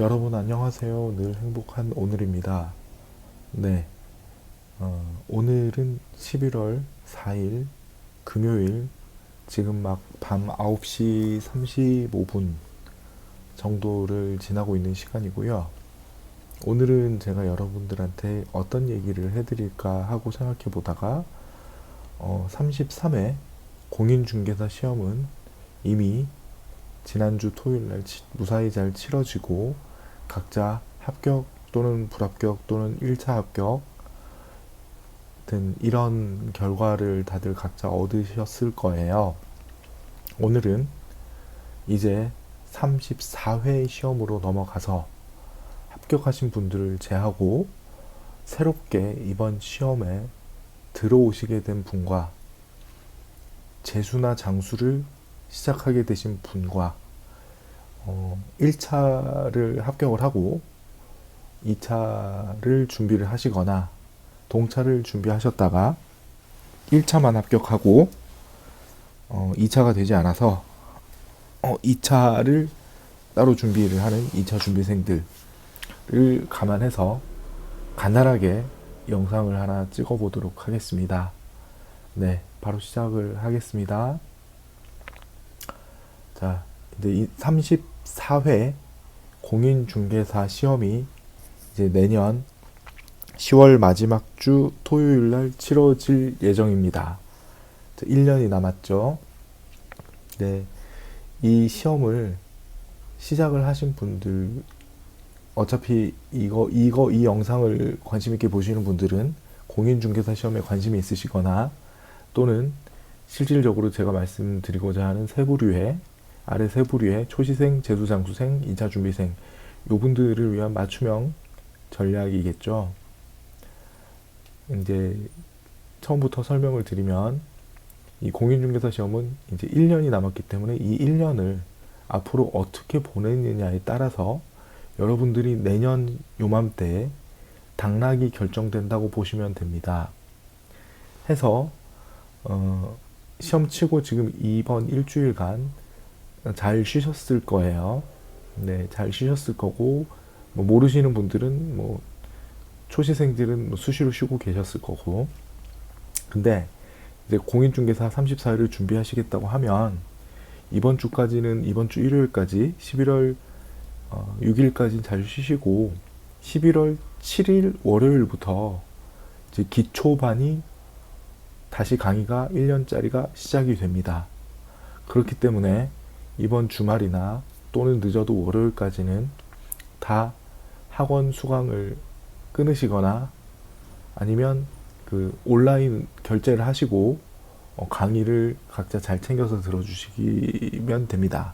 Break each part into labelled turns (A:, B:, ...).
A: 여러분 안녕하세요. 늘 행복한 오늘입니다. 네, 오늘은 11월 4일 금요일 지금 막 밤 9시 35분 정도를 지나고 있는 시간이고요. 오늘은 제가 여러분들한테 어떤 얘기를 해드릴까 하고 생각해 보다가 33회 공인중개사 시험은 이미 지난주 토요일날 무사히 잘 치러지고 각자 합격 또는 불합격 또는 1차 합격 등 이런 결과를 다들 각자 얻으셨을 거예요. 오늘은 이제 34회 시험으로 넘어가서 합격하신 분들을 제하고 새롭게 이번 시험에 들어오시게 된 분과 재수나 장수를 시작하게 되신 분과 1차를 합격을 하고 2차를 준비를 하시거나 동차를 준비하셨다가 1차만 합격하고 2차가 되지 않아서 2차를 따로 준비를 하는 2차 준비생들을 감안해서 간단하게 영상을 하나 찍어 보도록 하겠습니다. 네, 바로 시작을 하겠습니다. 자, 이제 34회 공인중개사 시험이 이제 내년 10월 마지막 주 토요일 날 치러질 예정입니다. 1년이 남았죠. 네, 이 시험을 시작을 하신 분들, 어차피 이 영상을 관심 있게 보시는 분들은 공인중개사 시험에 관심이 있으시거나 또는 실질적으로 제가 말씀드리고자 하는 세 부류의 아래 세 부류의 초시생, 재수장수생, 2차 준비생 요 분들을 위한 맞춤형 전략이겠죠. 이제 처음부터 설명을 드리면 이 공인중개사 시험은 이제 1년이 남았기 때문에 이 1년을 앞으로 어떻게 보내느냐에 따라서 여러분들이 내년 요맘때에 당락이 결정된다고 보시면 됩니다. 해서 시험 치고 지금 이번 일주일간 잘 쉬셨을 거예요. 네, 잘 쉬셨을 거고 뭐 모르시는 분들은 뭐 초시생들은 뭐 수시로 쉬고 계셨을 거고. 근데 이제 공인중개사 34회를 준비하시겠다고 하면 이번 주 일요일까지 11월 6일까지 잘 쉬시고 11월 7일 월요일부터 이제 기초반이 다시 강의가 1년짜리가 시작이 됩니다. 그렇기 때문에 이번 주말이나 또는 늦어도 월요일까지는 다 학원 수강을 끊으시거나 아니면 그 온라인 결제를 하시고 강의를 각자 잘 챙겨서 들어주시면 됩니다.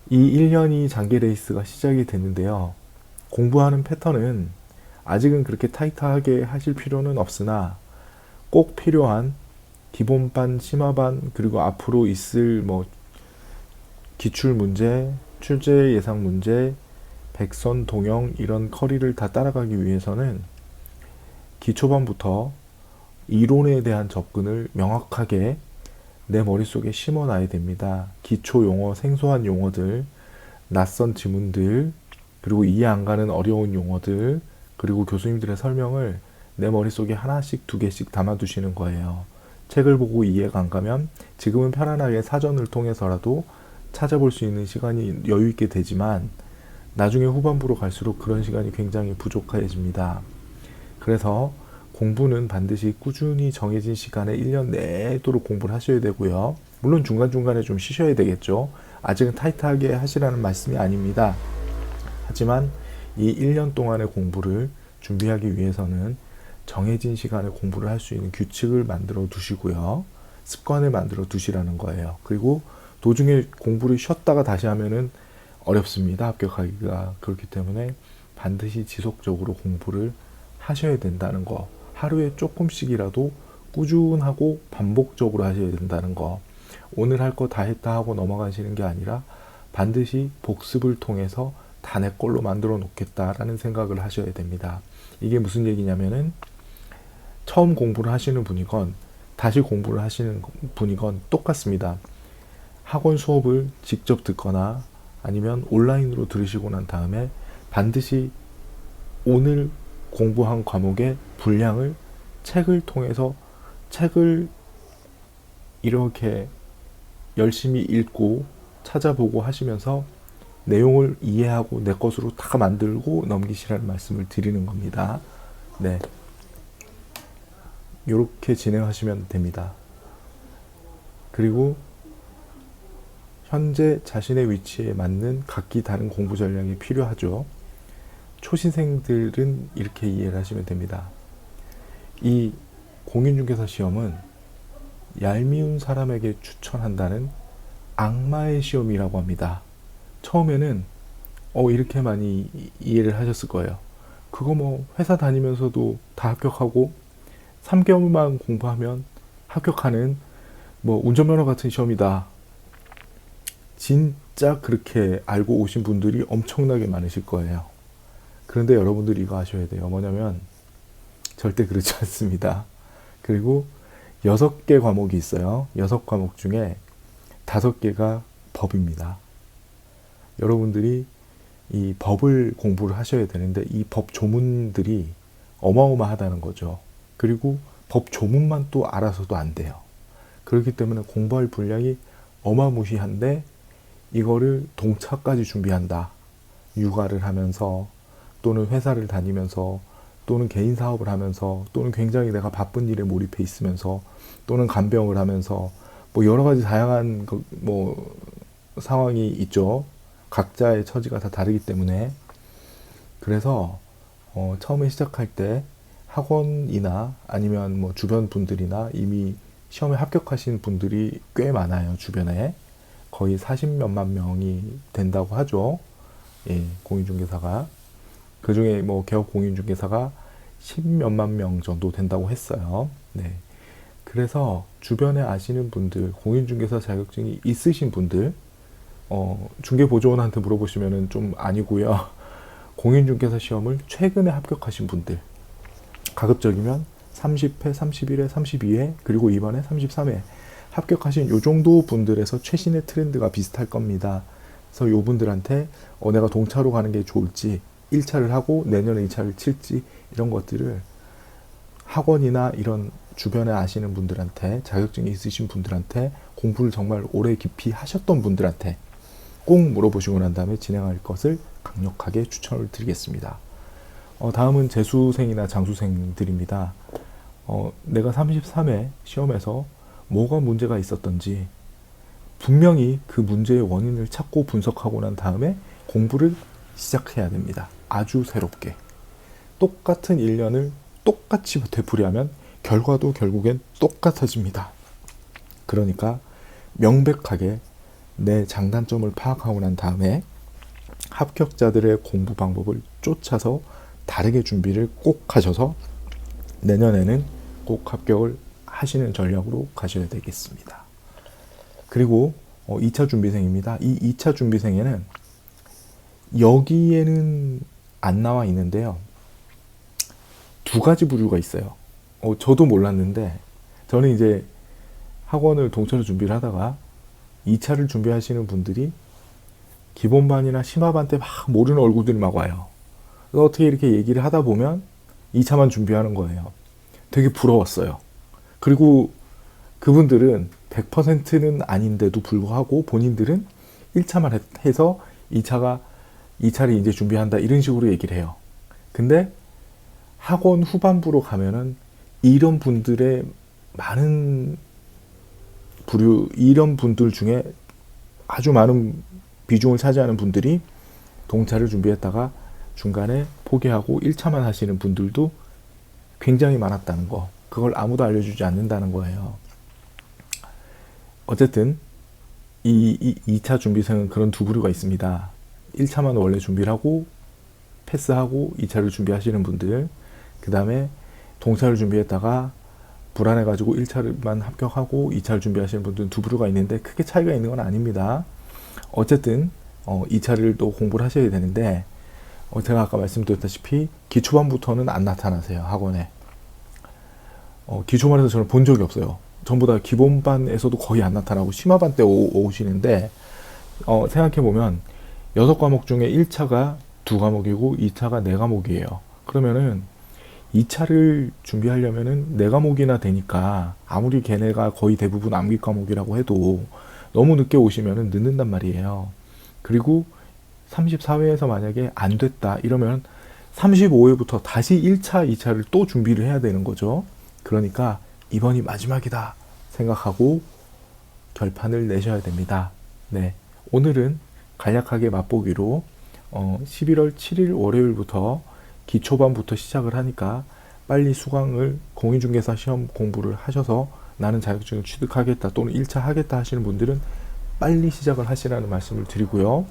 A: 이 1년이 장기 레이스가 시작이 됐는데요. 공부하는 패턴은 아직은 그렇게 타이트하게 하실 필요는 없으나 꼭 필요한 기본반, 심화반, 그리고 앞으로 있을 뭐 기출 문제, 출제 예상 문제, 백선, 동영 이런 커리를 다 따라가기 위해서는 기초반부터 이론에 대한 접근을 명확하게 내 머릿속에 심어놔야 됩니다. 기초 용어, 생소한 용어들, 낯선 지문들, 그리고 이해 안 가는 어려운 용어들, 그리고 교수님들의 설명을 내 머릿속에 하나씩 두 개씩 담아두시는 거예요. 책을 보고 이해가 안 가면 지금은 편안하게 사전을 통해서라도 찾아볼 수 있는 시간이 여유 있게 되지만 나중에 후반부로 갈수록 그런 시간이 굉장히 부족해집니다. 그래서 공부는 반드시 꾸준히 정해진 시간에 1년 내도록 공부를 하셔야 되고요. 물론 중간중간에 좀 쉬셔야 되겠죠. 아직은 타이트하게 하시라는 말씀이 아닙니다. 하지만 이 1년 동안의 공부를 준비하기 위해서는 정해진 시간에 공부를 할 수 있는 규칙을 만들어 두시고요. 습관을 만들어 두시라는 거예요. 그리고 도중에 공부를 쉬었다가 다시 하면은 어렵습니다. 합격하기가. 그렇기 때문에 반드시 지속적으로 공부를 하셔야 된다는 거. 하루에 조금씩이라도 꾸준하고 반복적으로 하셔야 된다는 거. 오늘 할 거 다 했다 하고 넘어가시는 게 아니라 반드시 복습을 통해서 다 내 걸로 만들어 놓겠다라는 생각을 하셔야 됩니다. 이게 무슨 얘기냐면은 처음 공부를 하시는 분이건 다시 공부를 하시는 분이건 똑같습니다. 학원 수업을 직접 듣거나 아니면 온라인으로 들으시고 난 다음에 반드시 오늘 공부한 과목의 분량을 책을 통해서 책을 이렇게 열심히 읽고 찾아보고 하시면서 내용을 이해하고 내 것으로 다 만들고 넘기시라는 말씀을 드리는 겁니다. 네. 이렇게 진행하시면 됩니다. 그리고 현재 자신의 위치에 맞는 각기 다른 공부 전략이 필요하죠. 초신생들은 이렇게 이해를 하시면 됩니다. 이 공인중개사 시험은 얄미운 사람에게 추천한다는 악마의 시험이라고 합니다. 처음에는 이렇게 많이 이해를 하셨을 거예요. 그거 뭐 회사 다니면서도 다 합격하고 3개월만 공부하면 합격하는 뭐 운전면허 같은 시험이다. 진짜 그렇게 알고 오신 분들이 엄청나게 많으실 거예요. 그런데 여러분들이 이거 아셔야 돼요. 뭐냐면 절대 그렇지 않습니다. 그리고 6개 과목이 있어요. 6과목 중에 5개가 법입니다. 여러분들이 이 법을 공부를 하셔야 되는데 이 법 조문들이 어마어마하다는 거죠. 그리고 법 조문만 또 알아서도 안 돼요. 그렇기 때문에 공부할 분량이 어마무시한데 이거를 동차까지 준비한다. 육아를 하면서 또는 회사를 다니면서 또는 개인 사업을 하면서 또는 굉장히 내가 바쁜 일에 몰입해 있으면서 또는 간병을 하면서 뭐 여러 가지 다양한 뭐 상황이 있죠. 각자의 처지가 다 다르기 때문에 그래서 처음에 시작할 때 학원이나 아니면 뭐 주변 분들이나 이미 시험에 합격하신 분들이 꽤 많아요. 주변에 거의 40몇만 명이 된다고 하죠. 예, 공인중개사가 그 중에 뭐 개업 공인중개사가 10몇만 명 정도 된다고 했어요. 네. 그래서 주변에 아시는 분들, 공인중개사 자격증이 있으신 분들, 중개보조원한테 물어보시면은 좀 아니고요. 공인중개사 시험을 최근에 합격하신 분들, 가급적이면 30회, 31회, 32회, 그리고 이번에 33회 합격하신 요 정도 분들에서 최신의 트렌드가 비슷할 겁니다. 그래서 요 분들한테 내가 동차로 가는 게 좋을지, 1차를 하고 내년에 2차를 칠지 이런 것들을 학원이나 이런 주변에 아시는 분들한테 자격증이 있으신 분들한테 공부를 정말 오래 깊이 하셨던 분들한테 꼭 물어보시고 난 다음에 진행할 것을 강력하게 추천을 드리겠습니다. 다음은 재수생이나 장수생들입니다. 내가 33회 시험에서 뭐가 문제가 있었던지 분명히 그 문제의 원인을 찾고 분석하고 난 다음에 공부를 시작해야 됩니다. 아주 새롭게. 똑같은 1년을 똑같이 되풀이하면 결과도 결국엔 똑같아집니다. 그러니까 명백하게 내 장단점을 파악하고 난 다음에 합격자들의 공부 방법을 쫓아서 다르게 준비를 꼭 하셔서 내년에는 꼭 합격을 하시는 전략으로 가셔야 되겠습니다. 그리고 2차 준비생입니다. 이 2차 준비생에는 여기에는 안 나와 있는데요. 2가지 부류가 있어요. 저도 몰랐는데 저는 이제 학원을 동차로 준비를 하다가 2차를 준비하시는 분들이 기본반이나 심화반 때 막 모르는 얼굴들이 막 와요. 그래서 어떻게 이렇게 얘기를 하다 보면 2차만 준비하는 거예요. 되게 부러웠어요. 그리고 그분들은 100%는 아닌데도 불구하고 본인들은 1차만 해서 2차를 이제 준비한다 이런 식으로 얘기를 해요. 근데 학원 후반부로 가면은 이런 분들의 많은 이런 분들 중에 아주 많은 비중을 차지하는 분들이 동차를 준비했다가 중간에 포기하고 1차만 하시는 분들도 굉장히 많았다는 거. 그걸 아무도 알려주지 않는다는 거예요. 어쨌든 이 2차 준비생은 그런 2부류가 있습니다. 1차만 원래 준비를 하고 패스하고 2차를 준비하시는 분들, 그 다음에 동차를 준비했다가 불안해가지고 1차만 합격하고 2차를 준비하시는 분들은 2부류가 있는데 크게 차이가 있는 건 아닙니다. 어쨌든 2차를 또 공부를 하셔야 되는데 제가 아까 말씀드렸다시피 기초반부터는 안 나타나세요. 학원에. 기초반에서 저는 본 적이 없어요. 전부 다 기본반에서도 거의 안 나타나고 심화반 때 오시는데 생각해보면 6과목 중에 1차가 2과목이고 2차가 4과목이에요. 그러면은 2차를 준비하려면은 4과목이나 되니까 아무리 걔네가 거의 대부분 암기 과목이라고 해도 너무 늦게 오시면은 늦는단 말이에요. 그리고 34회에서 만약에 안 됐다 이러면 35회부터 다시 1차, 2차를 또 준비를 해야 되는 거죠. 그러니까 이번이 마지막이다 생각하고 결판을 내셔야 됩니다. 네, 오늘은 간략하게 맛보기로 11월 7일 월요일부터 기초반부터 시작을 하니까 빨리 수강을 공인중개사 시험 공부를 하셔서 나는 자격증을 취득하겠다 또는 1차 하겠다 하시는 분들은 빨리 시작을 하시라는 말씀을 드리고요.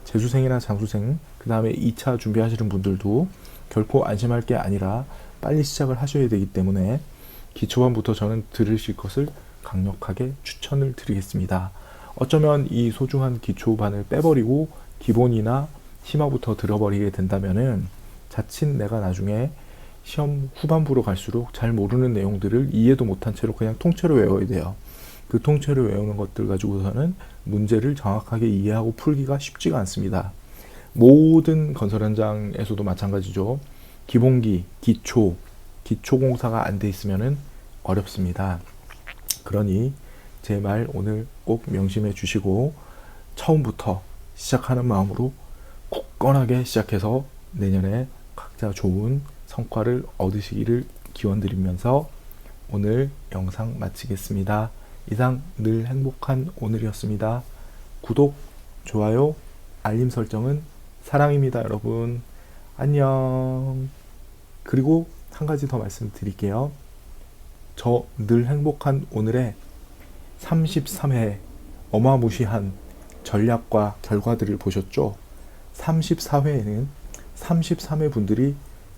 A: 재수생이나 장수생 그 다음에 2차 준비하시는 분들도 결코 안심할 게 아니라 빨리 시작을 하셔야 되기 때문에 기초반부터 저는 들으실 것을 강력하게 추천을 드리겠습니다. 어쩌면 이 소중한 기초반을 빼버리고 기본이나 심화부터 들어버리게 된다면은 자칫 내가 나중에 시험 후반부로 갈수록 잘 모르는 내용들을 이해도 못한 채로 그냥 통째로 외워야 돼요. 그 통째로 외우는 것들 가지고서는 문제를 정확하게 이해하고 풀기가 쉽지가 않습니다. 모든 건설 현장에서도 마찬가지죠. 기본기, 기초공사가 안 돼 있으면은 어렵습니다. 그러니 제 말 오늘 꼭 명심해 주시고 처음부터 시작하는 마음으로 굳건하게 시작해서 내년에 각자 좋은 성과를 얻으시기를 기원드리면서 오늘 영상 마치겠습니다. 이상 늘 행복한 오늘이었습니다. 구독, 좋아요, 알림 설정은 사랑입니다, 여러분. 안녕. 그리고 한 가지 더 말씀드릴게요. 저 늘 행복한 오늘의 33회 어마무시한 전략과 결과들을 보셨죠? 34회에는 33회 분들이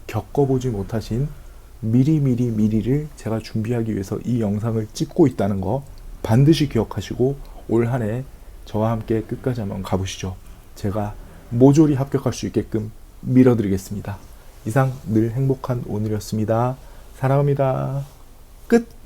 A: 겪어보지 못하신 미리를 제가 준비하기 위해서 이 영상을 찍고 있다는 거 반드시 기억하시고 올 한 해 저와 함께 끝까지 한번 가보시죠. 제가 모조리 합격할 수 있게끔 밀어드리겠습니다. 이상 늘 행복한 오늘이었습니다. 사랑합니다. 끝!